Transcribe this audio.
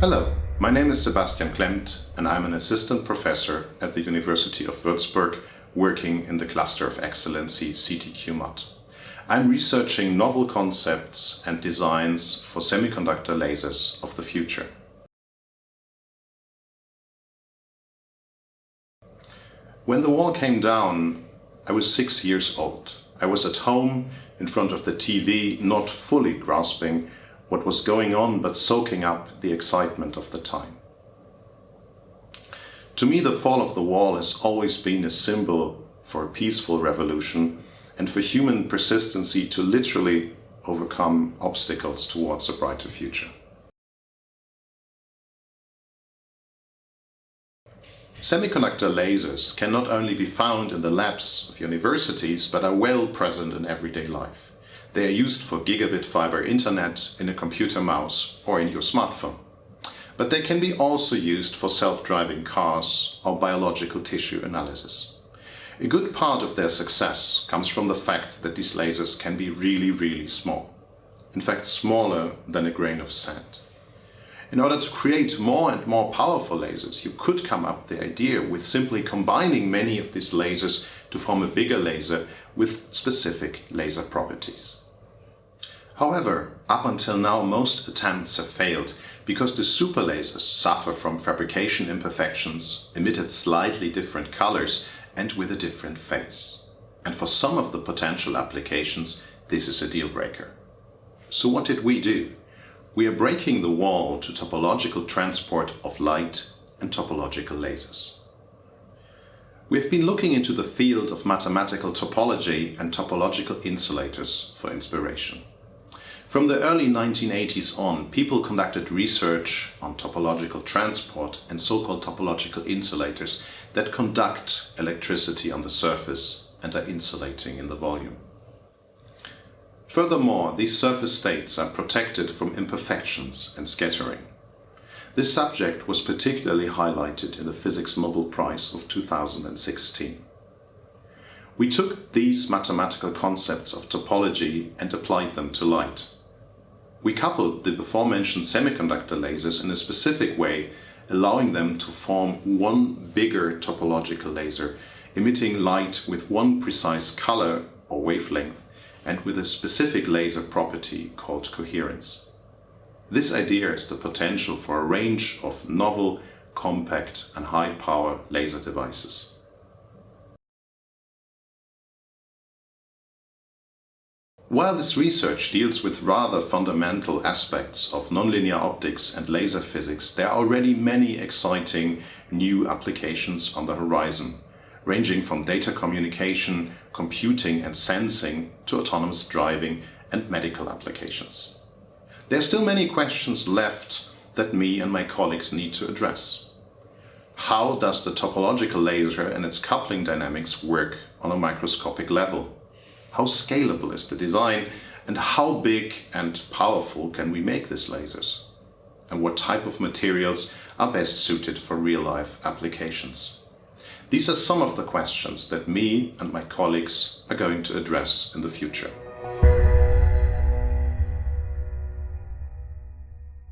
Hello, my name is Sebastian Klembt and I'm an assistant professor at the University of Würzburg working in the Cluster of Excellency CTQ-Mod. I'm researching novel concepts and designs for semiconductor lasers of the future. When the wall came down, I was 6 years old. I was at home in front of the TV, not fully grasping what was going on, but soaking up the excitement of the time. To me, the fall of the wall has always been a symbol for a peaceful revolution and for human persistency to literally overcome obstacles towards a brighter future. Semiconductor lasers can not only be found in the labs of universities, but are well present in everyday life. They are used for gigabit fiber internet, in a computer mouse or in your smartphone. But they can be also used for self-driving cars or biological tissue analysis. A good part of their success comes from the fact that these lasers can be really small. In fact, smaller than a grain of sand. In order to create more and more powerful lasers, you could come up with the idea with simply combining many of these lasers to form a bigger laser with specific laser properties. However, up until now, most attempts have failed because the superlasers suffer from fabrication imperfections, emitted slightly different colors and with a different phase. And for some of the potential applications, this is a deal breaker. So what did we do? We are breaking the wall to topological transport of light and topological lasers. We have been looking into the field of mathematical topology and topological insulators for inspiration. From the early 1980s on, people conducted research on topological transport and so-called topological insulators that conduct electricity on the surface and are insulating in the volume. Furthermore, these surface states are protected from imperfections and scattering. This subject was particularly highlighted in the Physics Nobel Prize of 2016. We took these mathematical concepts of topology and applied them to light. We coupled the before-mentioned semiconductor lasers in a specific way, allowing them to form one bigger topological laser, emitting light with one precise color or wavelength and with a specific laser property called coherence. This idea has the potential for a range of novel, compact and high-power laser devices. While this research deals with rather fundamental aspects of nonlinear optics and laser physics, there are already many exciting new applications on the horizon, ranging from data communication, computing and sensing to autonomous driving and medical applications. There are still many questions left that me and my colleagues need to address. How does the topological laser and its coupling dynamics work on a microscopic level? How scalable is the design and how big and powerful can we make these lasers? And what type of materials are best suited for real-life applications? These are some of the questions that me and my colleagues are going to address in the future.